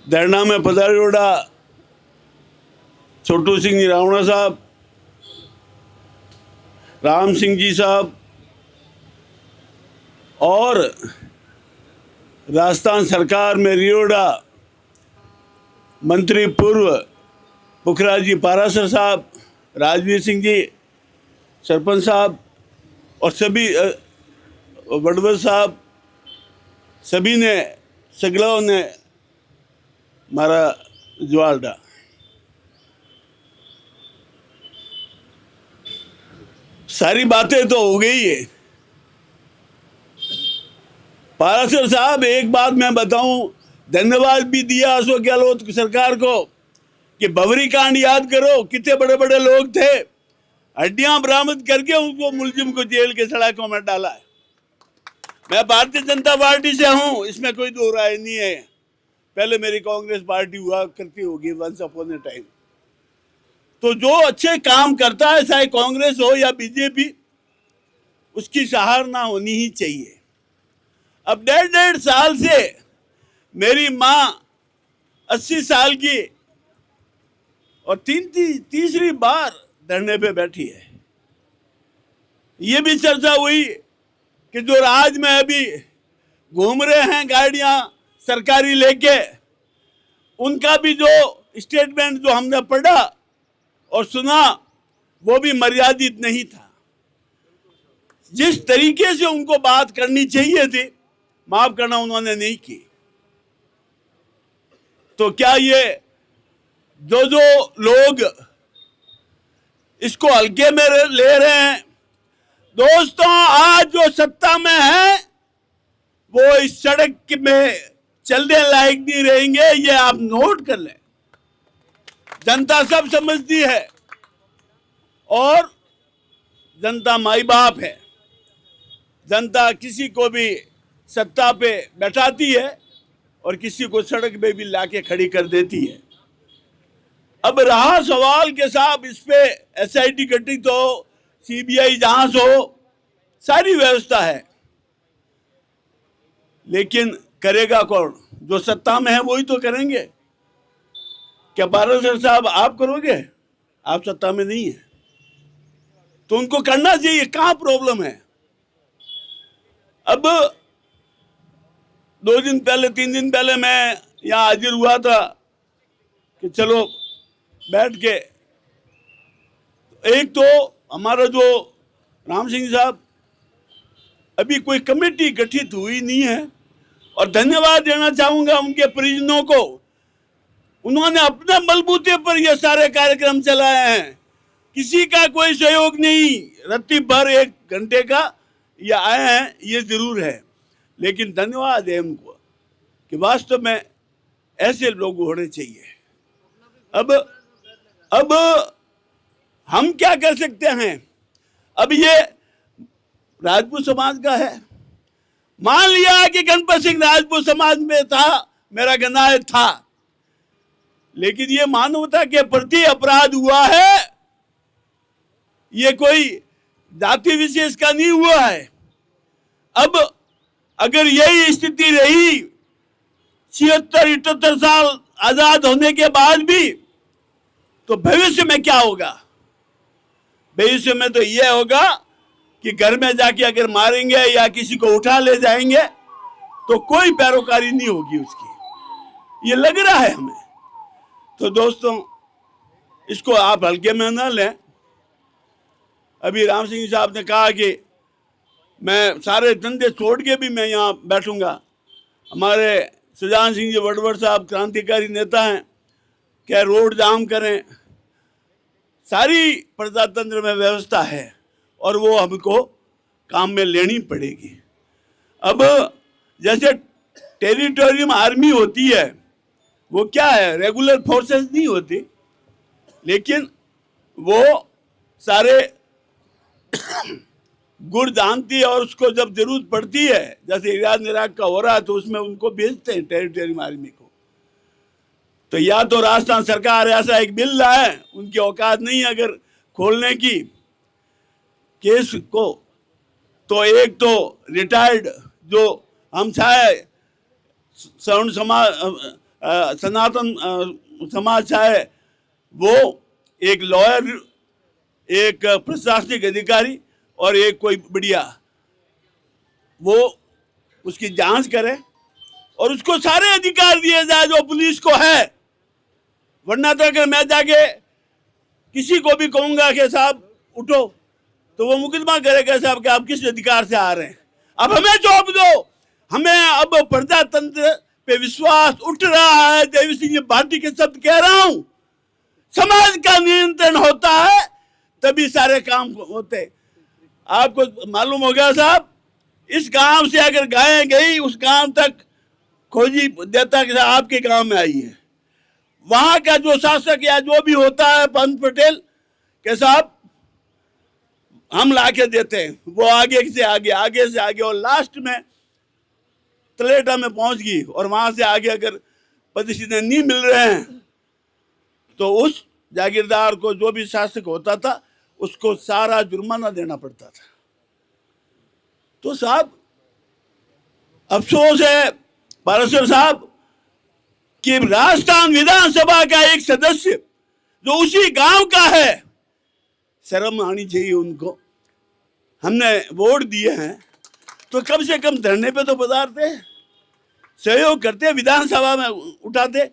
धरना में पधारियोड़ा छोटू सिंह जी रावणा साहब, राम सिंह जी साहब और राजस्थान सरकार में रियोड़ा मंत्री पूर्व पुखराज जी पारासर साहब, राजवीर सिंह जी सरपंच साहब और सभी वडवल साहब, सभी ने सगलाओं ने मारा जवाब डाला। सारी बातें तो हो गई है। पारासर साहब, एक बात मैं बताऊं, धन्यवाद भी दिया अशोक गहलोत सरकार को कि बवरी कांड याद करो, कितने बड़े बड़े लोग थे, हड्डियां बरामद करके उनको मुलजिम को जेल के सड़कों में डाला है। मैं भारतीय जनता पार्टी से हूं, इसमें कोई दो राय नहीं है। पहले मेरी कांग्रेस पार्टी हुआ करती होगी वंस अपॉन ए टाइम। तो जो अच्छे काम करता है, चाहे कांग्रेस हो या बीजेपी, उसकी सराहना होनी ही चाहिए। अब 1.5 साल से मेरी माँ 80 साल की और तीसरी बार धरने पे बैठी है। ये भी चर्चा हुई कि जो राज में अभी घूम रहे हैं गाड़ियां सरकारी लेके, उनका भी जो स्टेटमेंट जो हमने पढ़ा और सुना वो भी मर्यादित नहीं था। जिस तरीके से उनको बात करनी चाहिए थी, माफ करना, उन्होंने नहीं की। तो क्या ये जो लोग इसको हल्के में ले रहे हैं, दोस्तों, आज जो सत्ता में है वो इस सड़क में चलने लायक नहीं रहेंगे, ये आप नोट कर लें। जनता सब समझती है और जनता माई बाप है। जनता किसी को भी सत्ता पे बैठाती है और किसी को सड़क पे भी लाके खड़ी कर देती है। अब रहा सवाल के साहब, इस पे एसआईटी गठित हो, सीबीआई जांच हो, सारी व्यवस्था है, लेकिन करेगा कौन? जो सत्ता में है वही तो करेंगे। क्या पारासर साहब आप करोगे? आप सत्ता में नहीं है तो उनको करना चाहिए। कहां प्रॉब्लम है? अब 2 दिन पहले 3 दिन पहले मैं यहां हाजिर हुआ था कि चलो बैठ के, एक तो हमारा जो राम सिंह साहब, अभी कोई कमेटी गठित हुई नहीं है और धन्यवाद देना चाहूंगा उनके परिजनों को। उन्होंने अपने बलबूते पर ये सारे कार्यक्रम चलाए हैं, किसी का कोई सहयोग नहीं। रत्ती भर 1 घंटे का ये आए हैं, ये जरूर है, लेकिन धन्यवाद है उनको कि वास्तव में ऐसे लोग होने चाहिए। अब हम क्या कर सकते हैं? अब ये राजपूत समाज का है, मान लिया कि गणपत सिंह राजपूत समाज में था, मेरा गनायत था, लेकिन ये मानवता के प्रति अपराध हुआ है, ये कोई जाति विशेष का नहीं हुआ है। अब अगर यही स्थिति रही 76-78 साल आजाद होने के बाद भी, तो भविष्य में क्या होगा? भविष्य में तो यह होगा कि घर में जाके अगर मारेंगे या किसी को उठा ले जाएंगे तो कोई पैरोकारी नहीं होगी उसकी, ये लग रहा है हमें। तो दोस्तों, इसको आप हल्के में ना लें। अभी राम सिंह साहब ने कहा कि मैं सारे धंधे छोड़ के भी मैं यहाँ बैठूंगा। हमारे सुजान सिंह जी वडवड़ साहब क्रांतिकारी नेता हैं, क्या रोड जाम करें, सारी प्रजातंत्र में व्यवस्था है और वो हमको काम में लेनी पड़ेगी। अब जैसे टेरिटोरियम आर्मी होती है, वो क्या है, रेगुलर फोर्सेस नहीं होती, लेकिन वो सारे गुड़ जानती है और उसको जब जरूरत पड़ती है, जैसे इराक निराक का हो रहा है, तो उसमें उनको भेजते हैं टेरिटोरियम आर्मी को। तो या तो राजस्थान सरकार ऐसा एक बिल लाए, उनकी औकात नहीं अगर खोलने की केस को, तो एक तो रिटायर्ड जो हम चाहे सवर्ण समाज सनातन समाज चाहे वो एक लॉयर, एक प्रशासनिक अधिकारी और एक कोई बढ़िया, वो उसकी जांच करे और उसको सारे अधिकार दिए जाए जो पुलिस को है। वरना तो अगर मैं जाके किसी को भी कहूंगा कि साहब उठो, तो वो मुकदमा करेगा साहब कि आप किस अधिकार से आ रहे हैं, अब हमें सौंप दो। हमें अब प्रजातंत्र पे विश्वास उठ रहा है। देवी सिंह भाटी के शब्द कह रहा हूं, समाज का नियंत्रण होता है तभी सारे काम होते। आपको मालूम हो गया साहब, इस गांव से अगर गायें गई उस गांव तक खोजी देता कि आपके गांव में आई है। वहां का जो शासक या जो भी होता है पंत पटेल के साहब हम लाके देते हैं, वो आगे से आगे, आगे से आगे, और लास्ट में तलेटा में पहुंच गई और वहां से आगे अगर प्रतिष्ठित नहीं मिल रहे हैं तो उस जागीरदार को, जो भी शासक होता था, उसको सारा जुर्माना देना पड़ता था। तो साहब अफसोस है पाराशर साहब कि राजस्थान विधानसभा का एक सदस्य जो उसी गांव का है, शर्म आनी चाहिए उनको। हमने वोट दिए हैं तो कम से कम धरने पे तो पधारते, सहयोग करते, विधानसभा में उठाते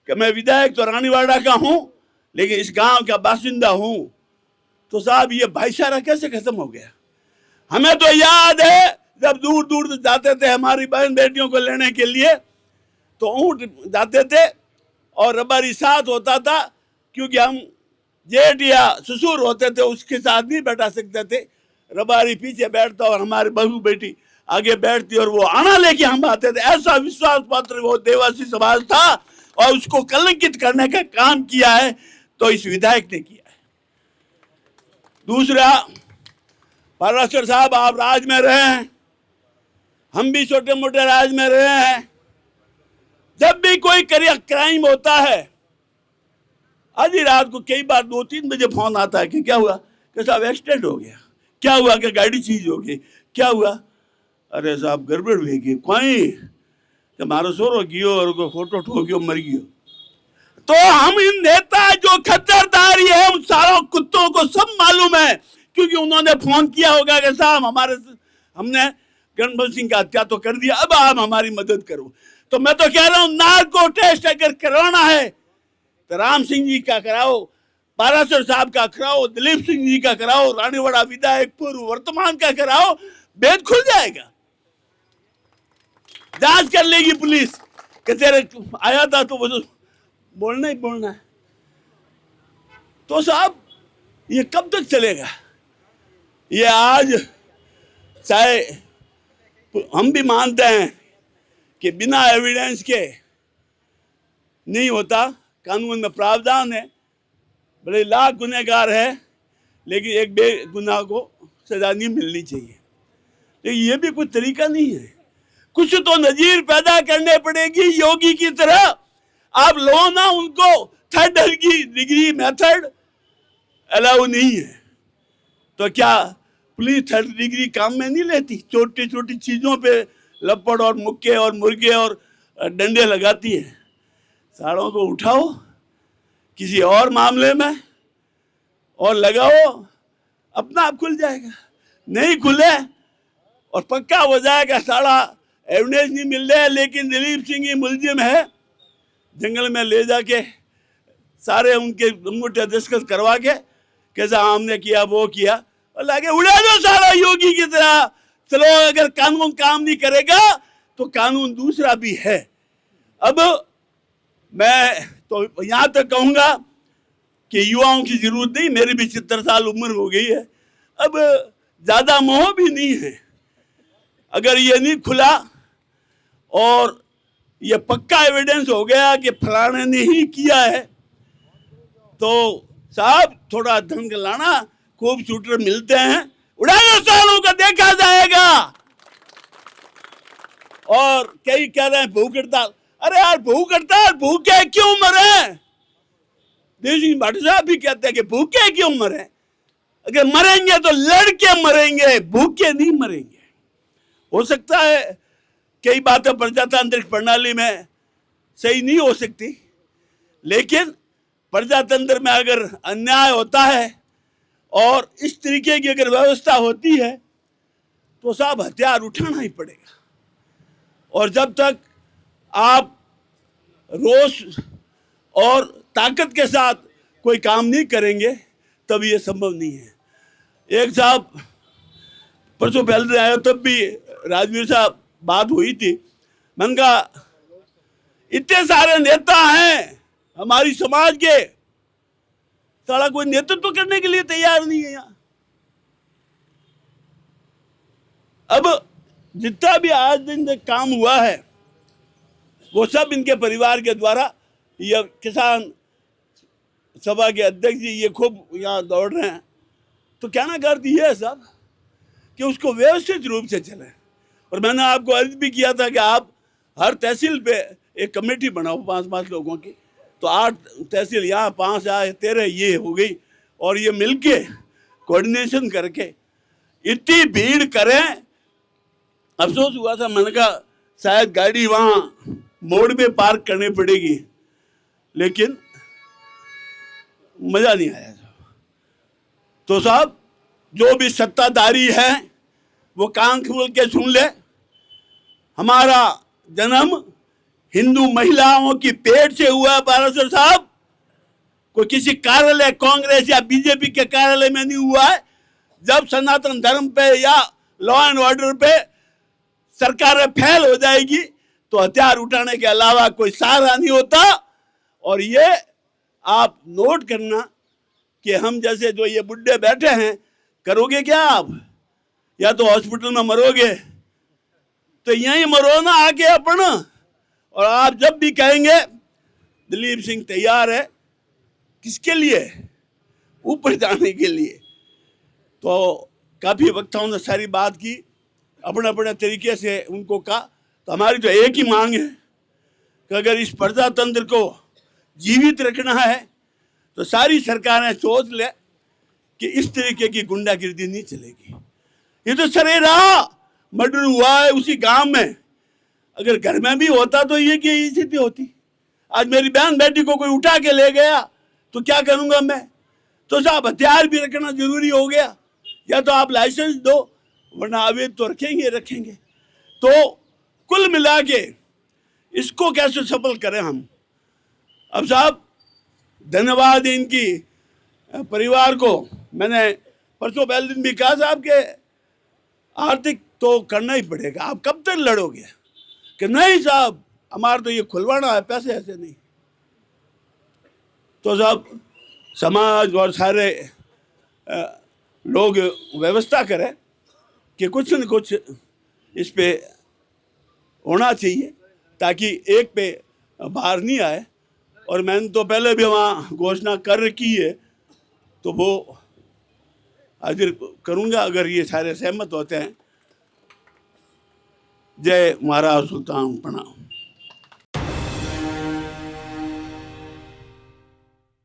कि मैं विधायक तो रानीवाड़ा का हूं लेकिन इस गांव का बासिंदा हूं। तो साहब ये भाईचारा कैसे खत्म हो गया? हमें तो याद है जब दूर दूर जाते थे हमारी बहन बेटियों को लेने के लिए, तो ऊंट जाते थे और रबारी साथ होता था, क्योंकि हम जेठ या ससुर होते थे उसके साथ नहीं बैठा सकते थे। रबारी पीछे बैठता और हमारी बहू बेटी आगे बैठती और वो आना लेके हम आते थे। ऐसा विश्वास पात्र वो देवासी समाज था और उसको कलंकित करने का काम किया है तो इस विधायक ने किया है। दूसरा, पाराशर साहब आप राज में रहे हैं, हम भी छोटे मोटे राज में रहे हैं। जब भी कोई क्राइम होता है, आधी रात को कई बार 2-3 बजे फोन आता है कि क्या हुआ, कि साहब एक्सीडेंट हो गया, क्या हुआ, कि गाड़ी चीज हो गई, क्या हुआ, अरे साहब गड़बड़ हो गई, कोई मारो सोरो गियो और को फोटो ठोकियो मर गयो। तो हम इन नेता जो खच्चरदारी है उन सारों कुत्तों को सब मालूम है, क्योंकि उन्होंने फोन किया होगा कि साहब हमने गणबल सिंह का हत्या तो कर दिया, अब आप हमारी मदद करो। तो मैं तो कह रहा हूं नार्को टेस्ट अगर करवाना है तो राम सिंह जी का कराओ, पाराशर साहब का कराओ, दिलीप सिंह जी का कराओ, रानीवाड़ा विधायक पूर्व वर्तमान का कराओ, भेद खुल जाएगा। जांच कर लेगी पुलिस कि तेरे आया था तो वो तो बोलना ही बोलना है। तो साहब ये कब तक चलेगा? ये आज चाहे हम भी मानते हैं कि बिना एविडेंस के नहीं होता, कानून में प्रावधान है, भले लाख गुनहगार है लेकिन एक बेगुनाह को सजा नहीं मिलनी चाहिए। लेकिन ये भी कोई तरीका नहीं है, कुछ तो नजीर पैदा करने पड़ेगी योगी की तरह। आप लो ना उनको, थर्ड डिग्री मेथड अलाउ नहीं है तो क्या पुलिस थर्ड डिग्री काम में नहीं लेती? छोटी छोटी चीजों पे लपड़ और मुक्के और मुर्गे और डंडे लगाती है। साड़ों को उठाओ किसी और मामले में और लगाओ, अपना आप खुल जाएगा। नहीं खुले और पक्का हो जाएगा साड़ा एविडेंस नहीं मिल रहा है, लेकिन दिलीप सिंह ही मुलजिम है, जंगल में ले जाके सारे उनके अंगूठे दस्तखत करवा के कैसा हमने किया वो किया और लाके उड़ा दो सारा योगी की तरह। चलो अगर कानून काम नहीं करेगा तो कानून दूसरा भी है। अब मैं तो यहां तक कहूंगा कि युवाओं की जरूरत नहीं, मेरी भी 70 साल उम्र हो गई है, अब ज्यादा मोह भी नहीं है। अगर ये नहीं खुला और ये पक्का एविडेंस हो गया कि फलाने ने ही किया है तो साहब थोड़ा ढंग लाना, खूब शूटर मिलते हैं, उड़ाना सालों का देखा जाएगा। और कई कह रहे हैं भूख हड़ताल, अरे यार भूख हड़ताल, भूखे क्यों मरे? देवी सिंह भाटी साहब भी कहते हैं कि भूखे क्यों मरे, अगर मरेंगे तो लड़के मरेंगे, भूखे नहीं मरेंगे। हो सकता है कई बातें प्रजातांत्रिक प्रणाली में सही नहीं हो सकती, लेकिन प्रजातंत्र में अगर अन्याय होता है और इस तरीके की अगर व्यवस्था होती है तो साहब हथियार उठाना ही पड़ेगा। और जब तक आप रोष और ताकत के साथ कोई काम नहीं करेंगे तब ये संभव नहीं है। एक साहब परसों पहले आया तब भी राजवीर साहब बात हुई थी, मैंने कहा इतने सारे नेता हैं हमारी समाज के, सारा कोई नेतृत्व करने के लिए तैयार नहीं है यहाँ। अब जितना भी आज दिन काम हुआ है वो सब इनके परिवार के द्वारा, ये किसान सभा के अध्यक्ष जी ये खूब यहाँ दौड़ रहे हैं, तो कहना का अर्थ ये है साहब कि उसको व्यवस्थित रूप से चले। और मैंने आपको अर्ज भी किया था कि आप हर तहसील पे एक कमेटी बनाओ 5-5 लोगों की, तो 8 तहसील यहाँ 5 आए 13 ये हो गई, और ये मिलके कोऑर्डिनेशन करके इतनी भीड़ करें। अफसोस हुआ था, मैंने कहा शायद गाड़ी वहाँ मोड़ पे पार्क करनी पड़ेगी, लेकिन मजा नहीं आया। तो साहब जो भी सत्ताधारी है वो कान खोल के सुन ले, हमारा जन्म हिंदू महिलाओं की पेट से हुआ है पारासर साहब, कोई किसी कार्यालय कांग्रेस या बीजेपी के कार्यालय में नहीं हुआ है। जब सनातन धर्म पे या लॉ एंड ऑर्डर पे सरकारें फेल हो जाएगी तो हथियार उठाने के अलावा कोई सहारा नहीं होता। और ये आप नोट करना कि हम जैसे जो ये बुढ़े बैठे हैं, करोगे क्या आप? या तो हॉस्पिटल में मरोगे, तो यहीं मरो ना आके अपन। और आप जब भी कहेंगे दिलीप सिंह तैयार है, किसके लिए? ऊपर जाने के लिए। तो काफी वक्ताओं ने सारी बात की, अपने अपने तरीके से उनको कहा। तो हमारी तो एक ही मांग है कि अगर इस प्रजातंत्र को जीवित रखना है तो सारी सरकारें सोच ले कि इस तरीके की गुंडागिर्दी नहीं चलेगी। ये तो सरेराह मर्डर हुआ है उसी गांव में, अगर घर में भी होता तो ये की स्थिति होती। आज मेरी बहन बेटी को कोई उठा के ले गया तो क्या करूंगा मैं? तो साहब हथियार भी रखना जरूरी हो गया, या तो आप लाइसेंस दो, वरना अवैध तो रखेंगे। तो कुल मिला के इसको कैसे सफल करें हम? अब साहब धन्यवाद इनकी परिवार को। मैंने परसों पहले दिन भी कहा साहब के आर्थिक तो करना ही पड़ेगा, आप कब तक लड़ोगे? कि नहीं साहब हमारा तो ये खुलवाना है, पैसे ऐसे नहीं। तो साहब समाज और सारे लोग व्यवस्था करें कि कुछ न कुछ इस पे होना चाहिए ताकि एक पे बाहर नहीं आए। और मैंने तो पहले भी वहाँ घोषणा कर रखी है, तो वो हाजिर करूँगा अगर ये सारे सहमत होते हैं। जय महाराज सुल्तान प्रणाम।